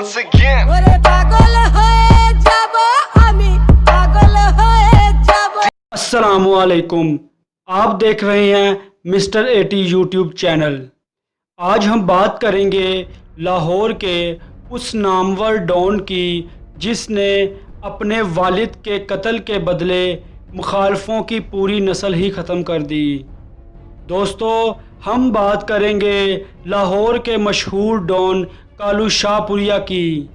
once again. अस्सलामुअलैकुम, आप देख रहे हैं मिस्टर एटी यूट्यूब चैनल। आज हम बात करेंगे लाहौर के उस नामवर डॉन की जिसने अपने वालिद के कत्ल के बदले मुखालफों की पूरी नस्ल ही ख़त्म कर दी। दोस्तों, हम बात करेंगे लाहौर के मशहूर डॉन कालू शाहपुरिया की,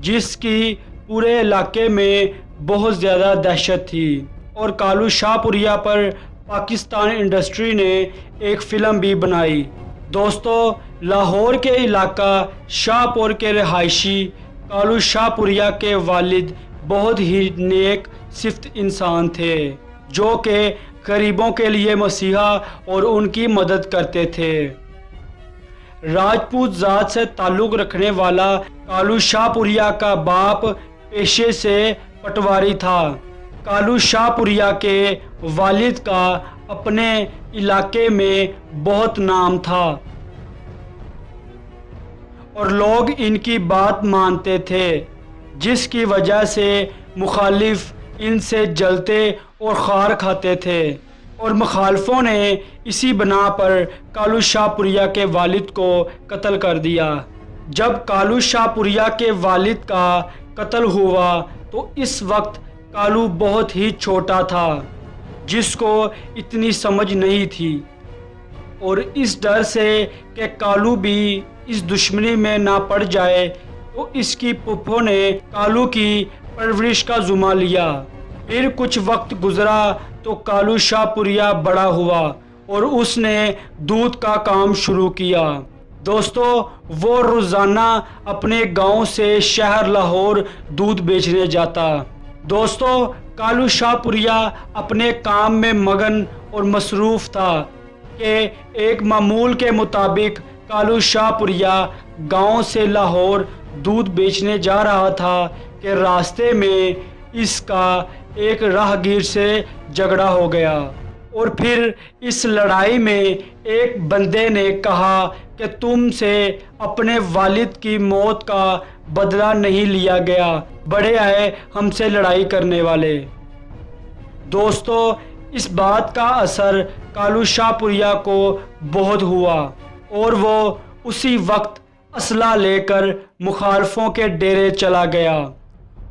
जिसकी पूरे इलाके में बहुत ज़्यादा दहशत थी। और कालू शाहपुरिया पर पाकिस्तान इंडस्ट्री ने एक फ़िल्म भी बनाई। दोस्तों, लाहौर के इलाका शाहपुर के रहायशी कालू शाहपुरिया के वालिद बहुत ही नेक सिफ्त इंसान थे, जो कि गरीबों के लिए मसीहा और उनकी मदद करते थे। राजपूत ज़ात से ताल्लुक़ रखने वाला कालू शाहपुरिया का बाप पेशे से पटवारी था। कालू शाहपुरिया के वालिद का अपने इलाके में बहुत नाम था और लोग इनकी बात मानते थे, जिसकी वजह से मुखालिफ इनसे जलते और खार खाते थे। और मुखालफों ने इसी बना पर कालू शाहपुरिया के वालिद को कत्ल कर दिया। जब कालू शाहपुरिया के वालिद का कत्ल हुआ तो इस वक्त कालू बहुत ही छोटा था, जिसको इतनी समझ नहीं थी। और इस डर से कि कालू भी इस दुश्मनी में ना पड़ जाए, तो इसकी पुप्पो ने कालू की परवरिश का ज़ुम्मा लिया। फिर कुछ वक्त गुजरा तो कालू शाहपुरिया बड़ा हुआ और उसने दूध का काम शुरू किया। दोस्तों, वो रोज़ाना अपने गांव से शहर लाहौर दूध बेचने जाता। दोस्तों, कालू शाहपुरिया अपने काम में मगन और मसरूफ़ था कि एक मामूल के मुताबिक कालू शाहपुरिया गांव से लाहौर दूध बेचने जा रहा था कि रास्ते में इसका एक राहगीर से झगड़ा हो गया। और फिर इस लड़ाई में एक बंदे ने कहा कि तुमसे अपने वालिद की मौत का बदला नहीं लिया गया, बड़े आए हमसे लड़ाई करने वाले। दोस्तों, इस बात का असर कालू शाहपुरिया को बहुत हुआ और वो उसी वक्त असला लेकर मुखालफों के डेरे चला गया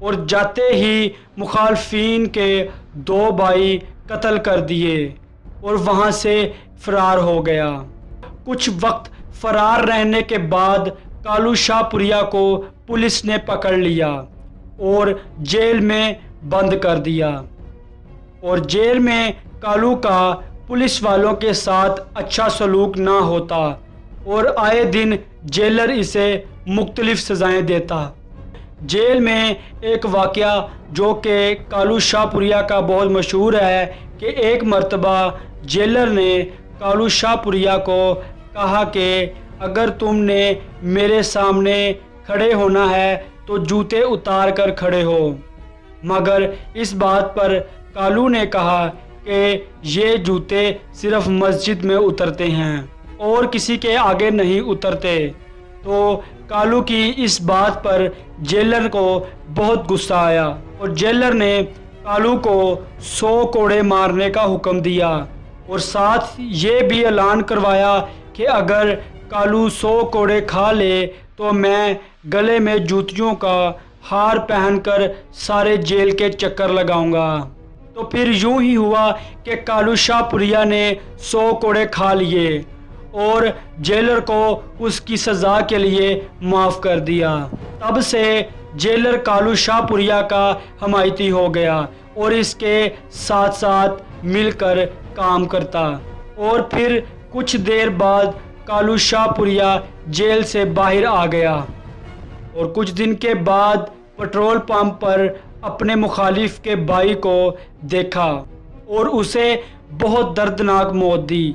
और जाते ही मुखालफिन के 2 भाई कत्ल कर दिए और वहाँ से फरार हो गया। कुछ वक्त फरार रहने के बाद कालू शाहपुरिया को पुलिस ने पकड़ लिया और जेल में बंद कर दिया। और जेल में कालू का पुलिस वालों के साथ अच्छा सलूक ना होता और आए दिन जेलर इसे मुख्तलिफ सज़ाएं देता। जेल में एक वाक़या जो कि कालू शाहपुरिया का बहुत मशहूर है कि एक मर्तबा जेलर ने कालू शाहपुरिया को कहा कि अगर तुमने मेरे सामने खड़े होना है तो जूते उतार कर खड़े हो। मगर इस बात पर कालू ने कहा कि ये जूते सिर्फ मस्जिद में उतरते हैं और किसी के आगे नहीं उतरते। तो कालू की इस बात पर जेलर को बहुत गुस्सा आया और जेलर ने कालू को 100 कोड़े मारने का हुक्म दिया और साथ ये भी ऐलान करवाया कि अगर कालू 100 कोड़े खा ले तो मैं गले में जूतियों का हार पहनकर सारे जेल के चक्कर लगाऊंगा। तो फिर यूं ही हुआ कि कालू शाहपुरिया ने 100 कोड़े खा लिए और जेलर को उसकी सज़ा के लिए माफ़ कर दिया। तब से जेलर कालू शाहपुरिया का हमायती हो गया और इसके साथ साथ मिलकर काम करता। और फिर कुछ देर बाद कालू शाहपुरिया जेल से बाहर आ गया और कुछ दिन के बाद पेट्रोल पंप पर अपने मुखालिफ के भाई को देखा और उसे बहुत दर्दनाक मौत दी।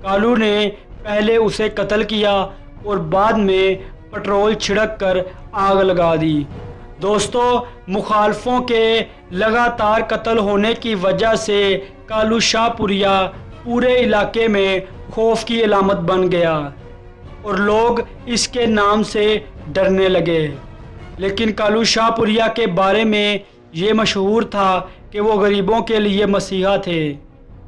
कालू ने पहले उसे कत्ल किया और बाद में पेट्रोल छिड़क कर आग लगा दी। दोस्तों, मुखालफों के लगातार कत्ल होने की वजह से कालू शाहपुरिया पूरे इलाके में खौफ की अलामत बन गया और लोग इसके नाम से डरने लगे। لیکن کالو شاہ پوریا کے بارے میں یہ مشہور تھا کہ وہ غریبوں کے لیے مسیحا تھے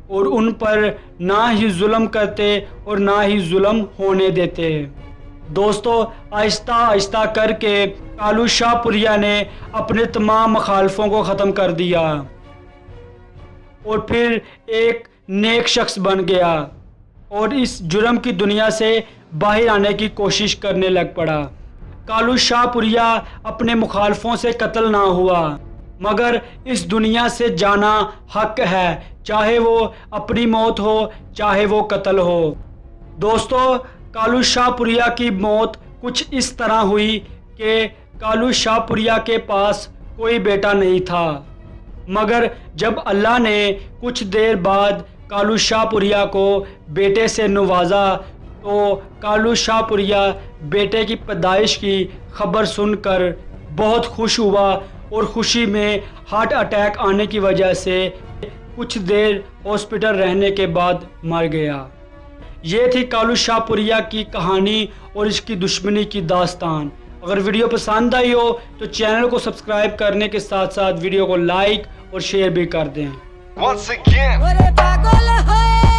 اور ان پر نہ ہی ظلم کرتے اور نہ ہی ظلم ہونے دیتے۔ دوستو، آہستہ آہستہ کر کے کالو شاہ پوریا نے اپنے تمام مخالفوں کو ختم کر دیا اور پھر ایک نیک شخص بن گیا اور اس جرم کی دنیا سے باہر آنے کی کوشش کرنے لگ پڑا۔ کالو شاہ پوریا اپنے مخالفوں سے قتل نہ ہوا، مگر اس دنیا سے جانا حق ہے، چاہے وہ اپنی موت ہو چاہے وہ قتل ہو۔ دوستو، کالو شاہ پوریا کی موت کچھ اس طرح ہوئی کہ کالو شاہ پوریا کے پاس کوئی بیٹا نہیں تھا، مگر جب اللہ نے کچھ دیر بعد کالو شاہ پوریا کو بیٹے سے نوازا تو کالو شاہ پوریا بیٹے کی پیدائش کی خبر سن کر بہت خوش ہوا اور خوشی میں ہارٹ اٹیک آنے کی وجہ سے کچھ دیر ہاسپٹل رہنے کے بعد مر گیا۔ یہ تھی کالو شاہ پوریا کی کہانی اور اس کی دشمنی کی داستان۔ اگر ویڈیو پسند آئی ہو تو چینل کو سبسکرائب کرنے کے ساتھ ساتھ ویڈیو کو لائک اور شیئر بھی کر دیں۔ Once again.